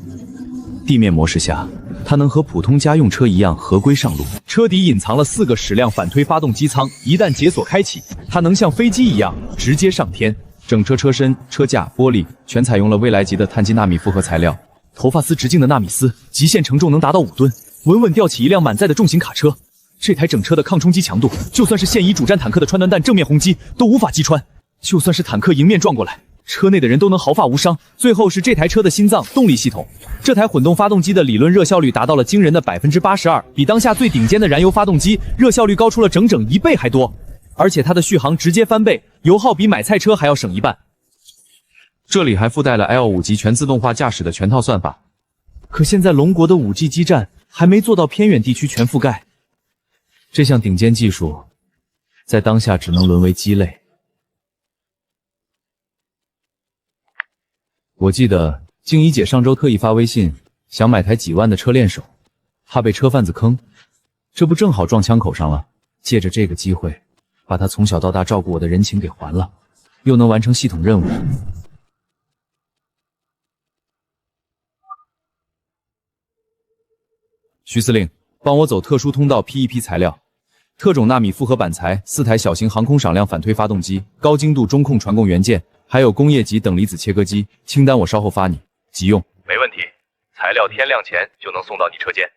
地面模式下，它能和普通家用车一样合规上路。车底隐藏了4个矢量反推发动机舱，一旦解锁开启，它能像飞机一样直接上天。整车车身、车架、玻璃全采用了未来级的碳基纳米复合材料，头发丝直径的纳米丝，极限承重能达到5吨，稳稳吊起一辆满载的重型卡车。这台整车的抗冲击强度，就算是现役主战坦克的穿短弹正面轰击都无法击穿，就算是坦克迎面撞过来，车内的人都能毫发无伤。最后是这台车的心脏动力系统，这台混动发动机的理论热效率达到了惊人的82%，比当下最顶尖的燃油发动机热效率高出了整整1倍还多，而且它的续航直接翻倍，油耗比买菜车还要省1半。这里还附带了 L5级全自动化驾驶的全套算法。可现在龙国的5G 基站还没做到偏远地区全覆盖，这项顶尖技术在当下只能沦为鸡肋。我记得静怡姐上周特意发微信，想买台几万的车练手，怕被车贩子坑，这不正好撞枪口上了？借着这个机会，把她从小到大照顾我的人情给还了，又能完成系统任务。徐司令，帮我走特殊通道批一批材料，特种纳米复合板材，4台小型航空赏量反推发动机，高精度中控传供元件。还有工业级等离子切割机，清单我稍后发你，急用。没问题，材料天亮前就能送到你车间。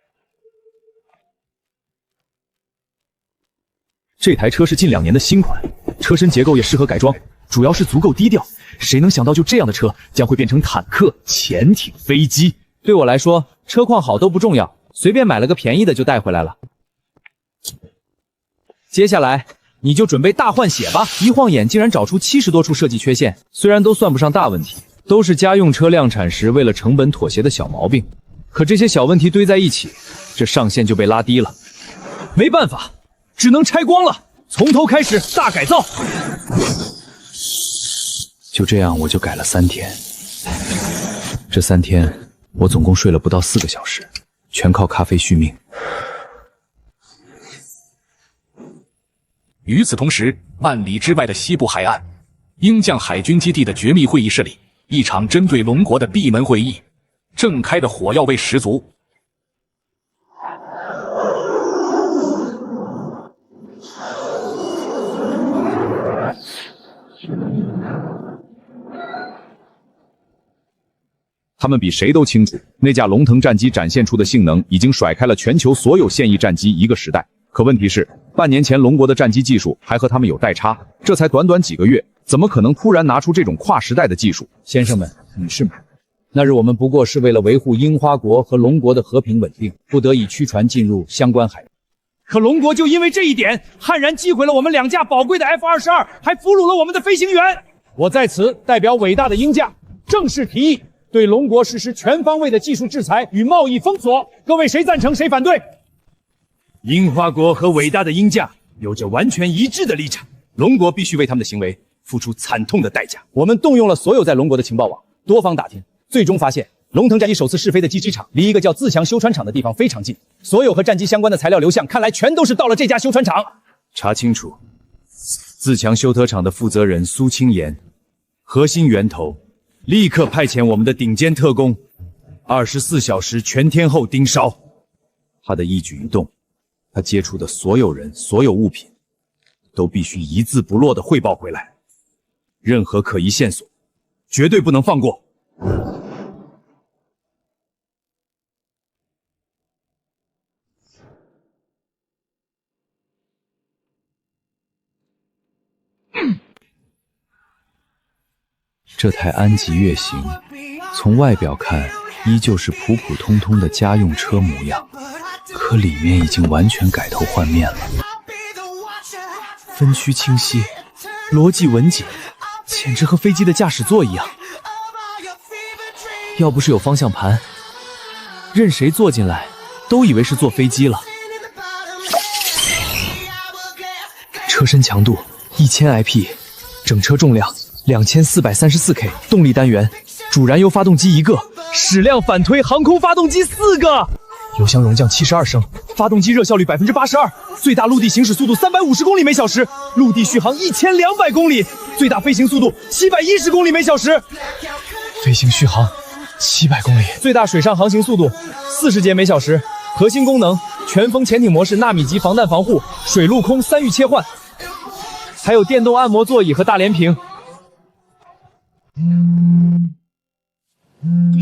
这台车是近2年的新款，车身结构也适合改装，主要是足够低调。谁能想到就这样的车将会变成坦克、潜艇、飞机？对我来说，车况好都不重要，随便买了个便宜的就带回来了。接下来你就准备大换血吧！一晃眼竟然找出70多处设计缺陷，虽然都算不上大问题，都是家用车量产时为了成本妥协的小毛病。可这些小问题堆在一起，这上限就被拉低了。没办法，只能拆光了，从头开始大改造。就这样，我就改了3天。这3天，我总共睡了不到4个小时，全靠咖啡续命。与此同时，万里之外的西部海岸，鹰将海军基地的绝密会议室里，一场针对龙国的闭门会议正开得火药味十足。他们比谁都清楚，那架龙腾战机展现出的性能已经甩开了全球所有现役战机一个时代。可问题是，半年前龙国的战机技术还和他们有代差，这才短短几个月，怎么可能突然拿出这种跨时代的技术？先生们、女士们，那日我们不过是为了维护樱花国和龙国的和平稳定，不得已驱船进入相关海域。可龙国就因为这一点，悍然击毁了我们2架宝贵的 F-22，还俘虏了我们的飞行员。我在此代表伟大的鹰架，正式提议，对龙国实施全方位的技术制裁与贸易封锁。各位谁赞成，谁反对？樱花国和伟大的鹰架有着完全一致的立场，龙国必须为他们的行为付出惨痛的代价。我们动用了所有在龙国的情报网，多方打听，最终发现龙腾战机首次试飞的机场离一个叫自强修船厂的地方非常近，所有和战机相关的材料流向看来全都是到了这家修船厂。查清楚，自强修特厂的负责人苏清言，核心源头，立刻派遣我们的顶尖特工，24小时全天候盯梢他的一举一动，他接触的所有人、所有物品，都必须一字不落地汇报回来。任何可疑线索，绝对不能放过。这台安吉月行，从外表看依旧是普普通通的家用车模样，可里面已经完全改头换面了。分区清晰，逻辑稳紧，简直和飞机的驾驶座一样。要不是有方向盘，任谁坐进来都以为是坐飞机了。车身强度1000 IP， 整车重量2434K， 动力单元主燃油发动机1个，矢量反推航空发动机4个，油箱容降72升，发动机热效率82%，最大陆地行驶速度350公里每小时，陆地续航1200公里，最大飞行速度710公里每小时，飞行续航700公里，最大水上航行速度40节每小时。核心功能：全风潜艇模式、纳米级防弹防护、水陆空3域切换，还有电动按摩座椅和大连屏。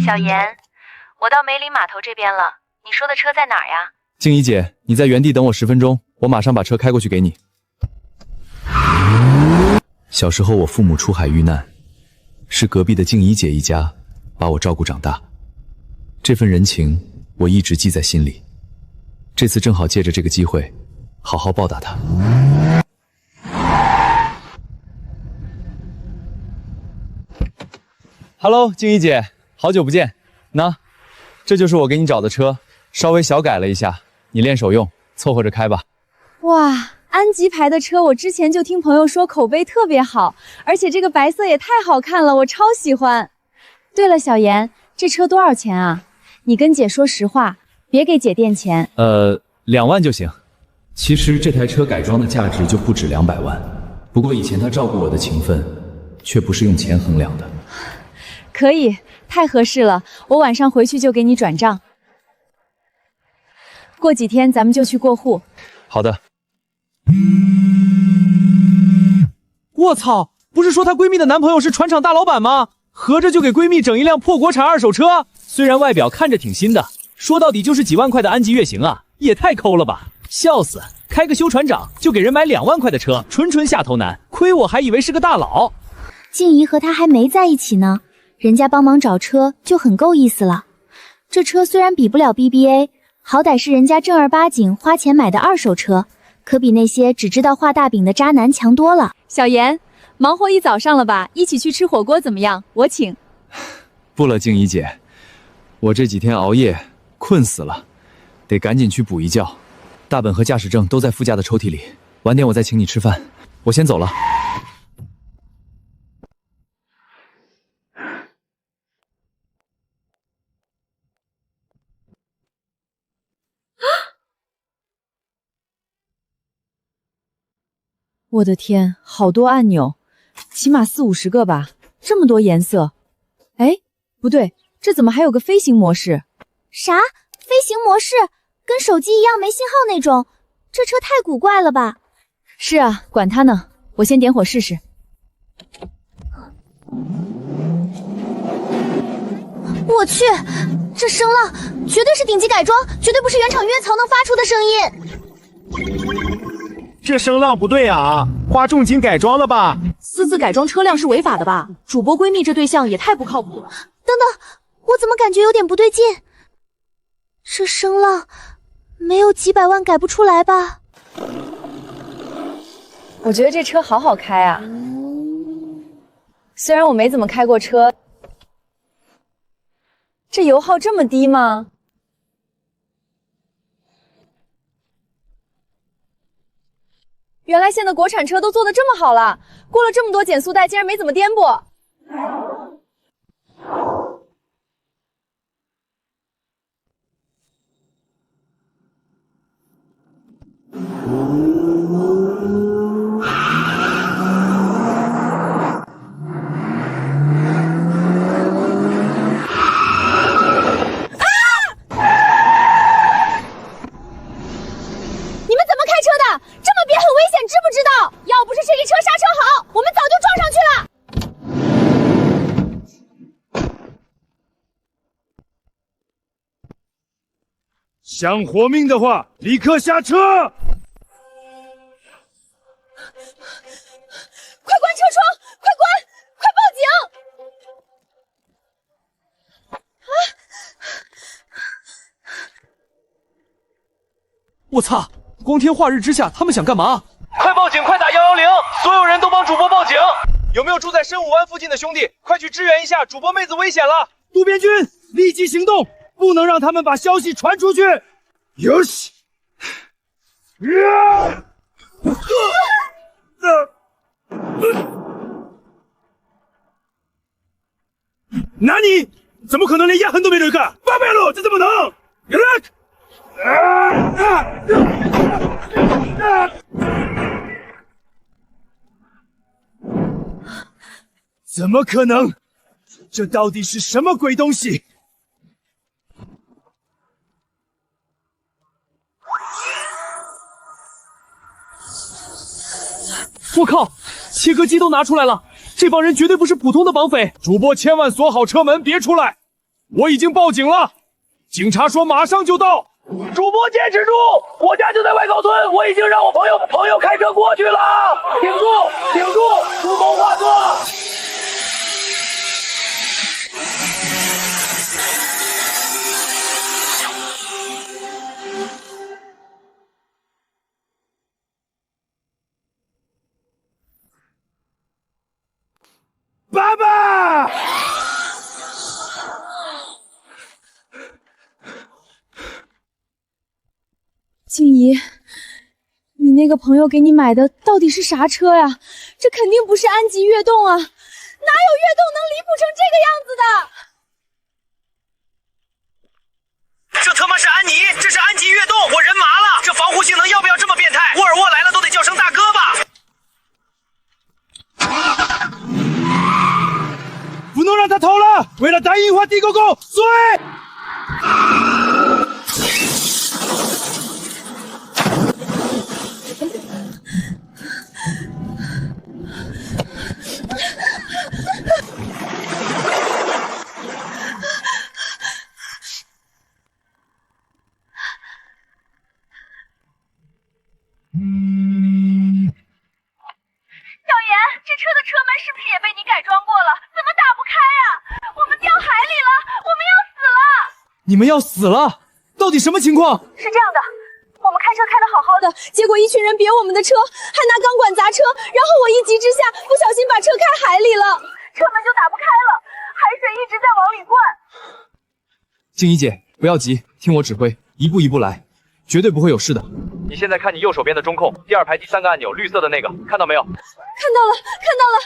小严，我到梅林码头这边了，你说的车在哪儿呀？静怡姐，你在原地等我10分钟，我马上把车开过去给你。小时候我父母出海遇难，是隔壁的静怡姐一家把我照顾长大，这份人情我一直记在心里。这次正好借着这个机会，好好报答她。Hello， 静怡姐，好久不见。那，这就是我给你找的车，稍微小改了一下，你练手用，凑合着开吧。哇，安吉牌的车我之前就听朋友说口碑特别好，而且这个白色也太好看了，我超喜欢。对了，小严，这车多少钱啊？你跟姐说实话，别给姐垫钱。2万就行。其实这台车改装的价值就不止200万，不过以前他照顾我的情分，却不是用钱衡量的。可以，太合适了，我晚上回去就给你转账。过几天咱们就去过户。好的。我操，不是说她闺蜜的男朋友是船厂大老板吗？合着就给闺蜜整一辆破国产二手车，虽然外表看着挺新的，说到底就是几万块的安吉月行啊，也太抠了吧！笑死，开个修船长就给人买2万块的车，纯纯下头男，亏我还以为是个大佬。静怡和他还没在一起呢，人家帮忙找车就很够意思了。这车虽然比不了 BBA， 好歹是人家正儿八经花钱买的二手车，可比那些只知道画大饼的渣男强多了。小严，忙活一早上了吧？一起去吃火锅怎么样？我请。不了，静怡姐，我这几天熬夜困死了，得赶紧去补一觉。大本和驾驶证都在副驾的抽屉里，晚点我再请你吃饭。我先走了。我的天，好多按钮，起码40-50个吧，这么多颜色。哎，不对，这怎么还有个飞行模式？啥？飞行模式？跟手机一样没信号那种？这车太古怪了吧？是啊，管它呢，我先点火试试。我去，这声浪绝对是顶级改装，绝对不是原厂原槽能发出的声音。这声浪不对啊，花重金改装了吧？私自改装车辆是违法的吧？主播闺蜜这对象也太不靠谱了。等等，我怎么感觉有点不对劲？这声浪没有几百万改不出来吧？我觉得这车好好开啊，虽然我没怎么开过车，这油耗这么低吗？原来现在国产车都做得这么好了，过了这么多减速带，竟然没怎么颠簸。知不知道？要不是这一车刹车好，我们早就撞上去了。想活命的话，立刻下车！快关车窗！快关！快报警！我操！光天化日之下，他们想干嘛？快报警！快打110！所有人都帮主播报警！有没有住在深武湾附近的兄弟？快去支援一下！主播妹子危险了！渡边君，立即行动！不能让他们把消息传出去！よし！哪里？怎么可能连压痕都没留下？八百路，这怎么能？怎么可能？这到底是什么鬼东西？我靠！切割机都拿出来了，这帮人绝对不是普通的绑匪。主播千万锁好车门，别出来！我已经报警了，警察说马上就到。主播坚持住，我家就在外高村，我已经让我朋友开车过去了。挺住，挺住，出谋划策。爸爸！静怡，你那个朋友给你买的到底是啥车呀？这肯定不是安吉悦动啊，哪有悦动能离谱成这个样子的？这他妈是安妮，这是安吉悦动，我人麻了！这防护性能要不要这么变态？沃尔沃来了都得叫声大哥吧？不能让他逃了！为了大樱花地沟沟，追！小妍，这车的车门是不是也被你改装过了？怎么打不开啊？我们掉海里了，我们要死了！你们要死了？到底什么情况？是这样的，我们开车开得好好的，结果一群人别我们的车，还拿钢管砸车，然后我一急之下不小心把车开海里了，车门就打不开了，海水一直在往里灌。静怡姐，不要急，听我指挥，一步一步来，绝对不会有事的。你现在看你右手边的中控，第二排第3个按钮，绿色的那个，看到没有？看到了，看到了。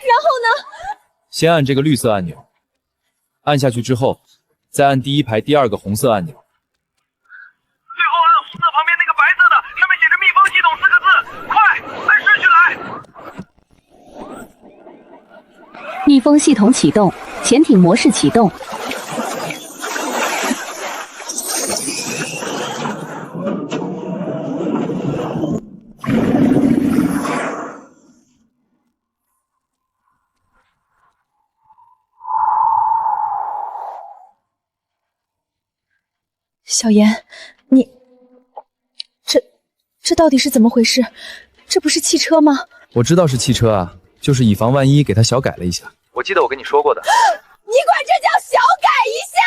然后呢？先按这个绿色按钮，按下去之后，再按第1排第2个红色按钮。最后按红色旁边那个白色的，上面写着密封系统4个字，快，按顺序来。密封系统启动，潜艇模式启动。小妍，你这到底是怎么回事？这不是汽车吗？我知道是汽车啊，就是以防万一给它小改了一下。我记得我跟你说过的。你管这叫小改一下？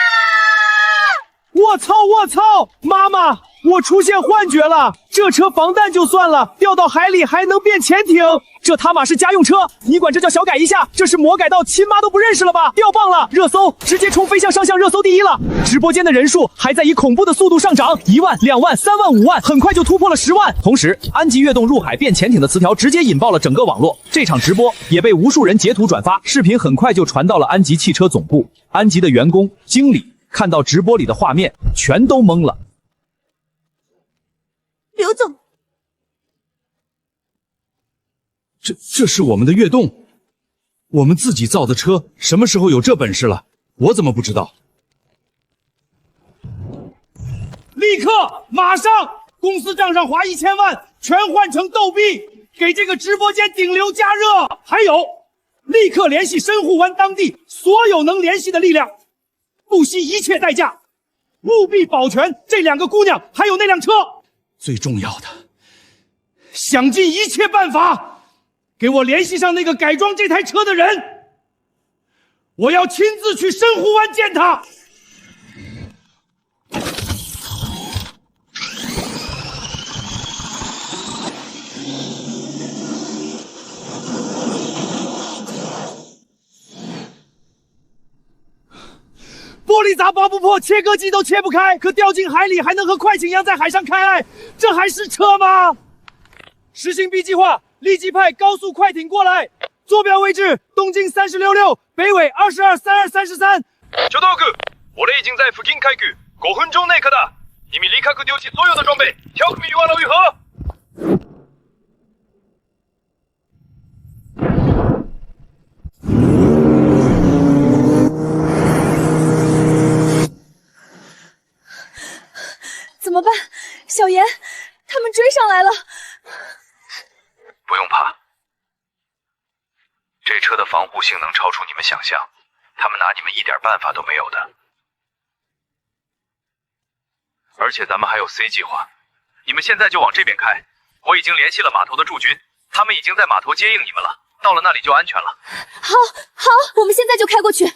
我操！我操！妈妈，我出现幻觉了！这车防弹就算了，掉到海里还能变潜艇，这他妈是家用车！你管这叫小改一下？这是魔改到亲妈都不认识了吧？掉棒了！热搜直接冲飞向上向热搜第一了！直播间的人数还在以恐怖的速度上涨，1万、2万、3万、5万，很快就突破了10万。同时，安吉跃动入海变潜艇的词条直接引爆了整个网络，这场直播也被无数人截图转发，视频很快就传到了安吉汽车总部。安吉的员工、经理看到直播里的画面，全都懵了。刘总，这是我们的跃动，我们自己造的车，什么时候有这本事了？我怎么不知道？立刻，马上，公司账上划1000万，全换成逗币，给这个直播间顶流加热。还有，立刻联系深沪湾当地所有能联系的力量，不惜一切代价，务必保全这2个姑娘还有那辆车。最重要的，想尽一切办法，给我联系上那个改装这台车的人，我要亲自去深沪湾见他。玻璃砸刮不破，切割机都切不开，可掉进海里还能和快艇一样在海上开爱，这还是车吗？实行 B 计划，立即派高速快艇过来，坐标位置东经366，北纬223233。小道哥，我哋已经在附近开局，5分钟内可达。你们立刻丢弃所有的装备，跳米完了愈合。怎么办？小妍，他们追上来了。不用怕，这车的防护性能超出你们想象，他们拿你们一点办法都没有的。而且咱们还有 C 计划，你们现在就往这边开。我已经联系了码头的驻军，他们已经在码头接应你们了，到了那里就安全了。好，好，我们现在就开过去。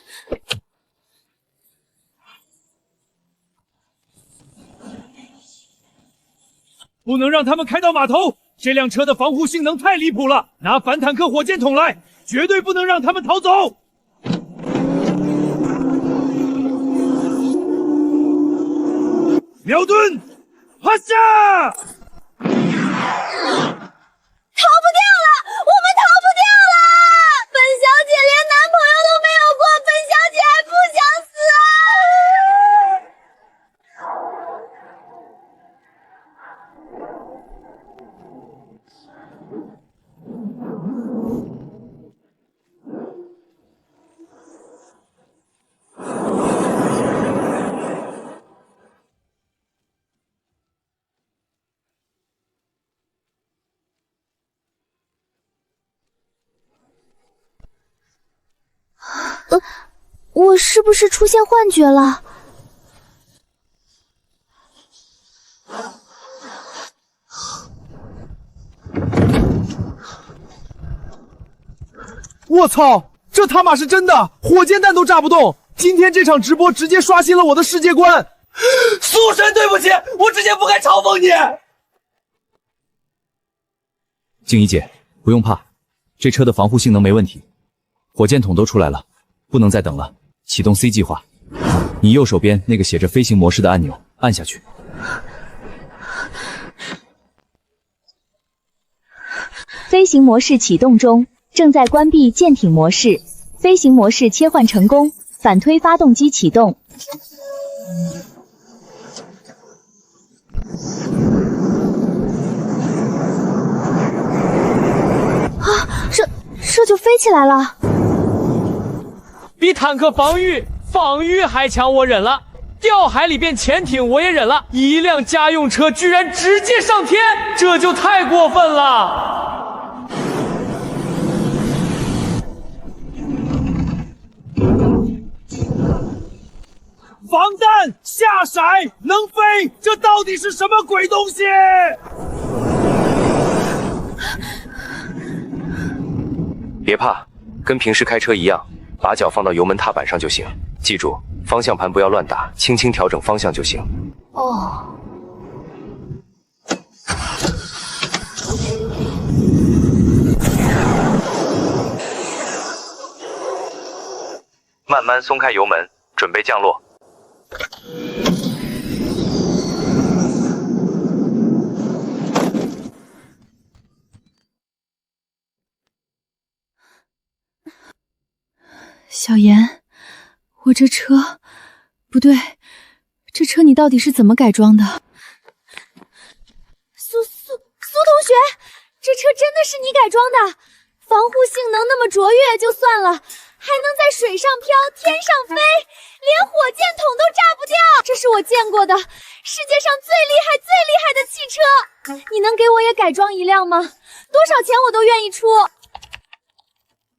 不能让他们开到码头，这辆车的防护性能太离谱了，拿反坦克火箭筒来，绝对不能让他们逃走。瞄准，发射！逃不掉了，我们逃不掉了！本小姐连男朋友都没有过，本小姐还不想死啊！我是不是出现幻觉了？我操，这他妈是真的，火箭弹都炸不动！今天这场直播直接刷新了我的世界观。苏神，对不起，我之前不该嘲讽你。静怡姐，不用怕，这车的防护性能没问题，火箭筒都出来了，不能再等了。启动 C 计划，你右手边那个写着飞行模式的按钮按下去。飞行模式启动中，正在关闭舰艇模式，飞行模式切换成功，反推发动机启动。啊，这就飞起来了。比坦克防御还强，我忍了；掉海里变潜艇我也忍了。一辆家用车居然直接上天，这就太过分了！防弹下骰能飞，这到底是什么鬼东西？别怕，跟平时开车一样。把脚放到油门踏板上就行，记住方向盘不要乱打，轻轻调整方向就行。哦。慢慢松开油门，准备降落。小妍，我这车不对，这车你到底是怎么改装的？苏同学，这车真的是你改装的，防护性能那么卓越就算了，还能在水上飘，天上飞，连火箭筒都炸不掉，这是我见过的世界上最厉害的汽车，你能给我也改装一辆吗？多少钱我都愿意出。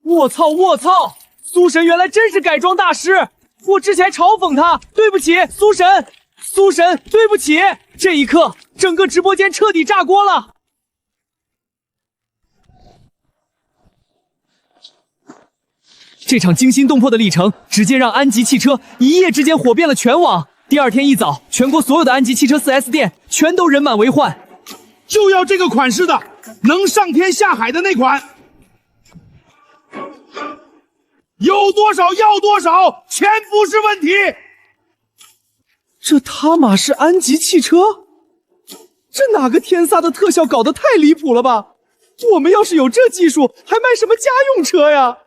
卧槽！苏神原来真是改装大师，我之前嘲讽他，对不起，苏神，对不起。这一刻，整个直播间彻底炸锅了。这场惊心动魄的历程，直接让安吉汽车一夜之间火遍了全网。第二天一早，全国所有的安吉汽车 4S 店全都人满为患，就要这个款式的，能上天下海的那款。有多少要多少，钱不是问题。这他妈是安吉汽车？这哪个天撒的特效搞得太离谱了吧？我们要是有这技术，还卖什么家用车呀？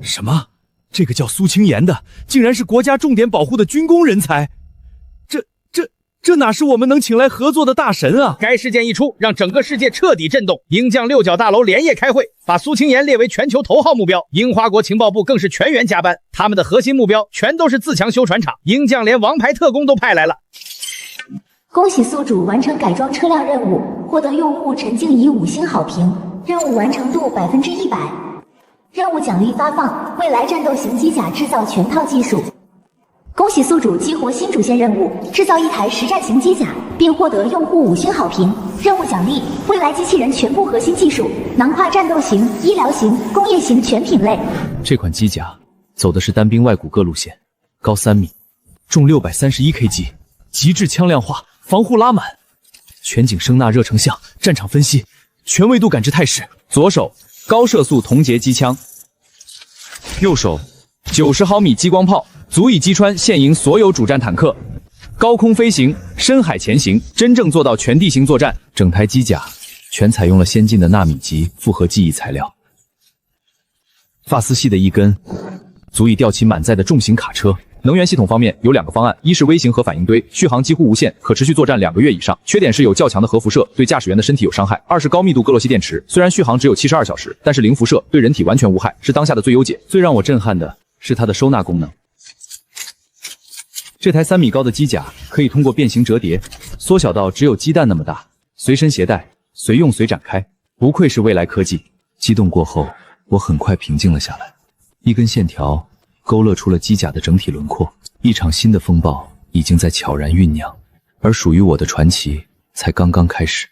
什么？这个叫苏清言的，竟然是国家重点保护的军工人才？这哪是我们能请来合作的大神啊！该事件一出，让整个世界彻底震动。鹰将六角大楼连夜开会，把苏清言列为全球头号目标。樱花国情报部更是全员加班，他们的核心目标全都是自强修船厂。鹰将连王牌特工都派来了。恭喜宿主完成改装车辆任务，获得用户陈静怡5星好评，任务完成度100%。任务奖励发放：未来战斗型机甲制造全套技术。恭喜宿主激活新主线任务，制造一台实战型机甲，并获得用户5星好评。任务奖励：未来机器人全部核心技术，囊括战斗型、医疗型、工业型全品类。这款机甲走的是单兵外骨骼路线，高3米，重631 kg， 极致枪量化，防护拉满，全景声纳热成像，战场分析，全维度感知态势。左手高射速铜节机枪，右手90毫米激光炮。足以击穿现营所有主战坦克，高空飞行，深海潜行，真正做到全地形作战。整台机甲全采用了先进的纳米级复合记忆材料，发丝细的一根，足以吊起满载的重型卡车。能源系统方面有2个方案，一是微型核反应堆，续航几乎无限，可持续作战2个月以上。缺点是有较强的核辐射，对驾驶员的身体有伤害。二是高密度各洛西电池，虽然续航只有72小时，但是零辐射，对人体完全无害，是当下的最优解。最让我震撼的是它的收纳功能。这台3米高的机甲可以通过变形折叠，缩小到只有鸡蛋那么大，随身携带，随用随展开。不愧是未来科技。激动过后，我很快平静了下来。一根线条勾勒出了机甲的整体轮廓。一场新的风暴已经在悄然酝酿，而属于我的传奇才刚刚开始。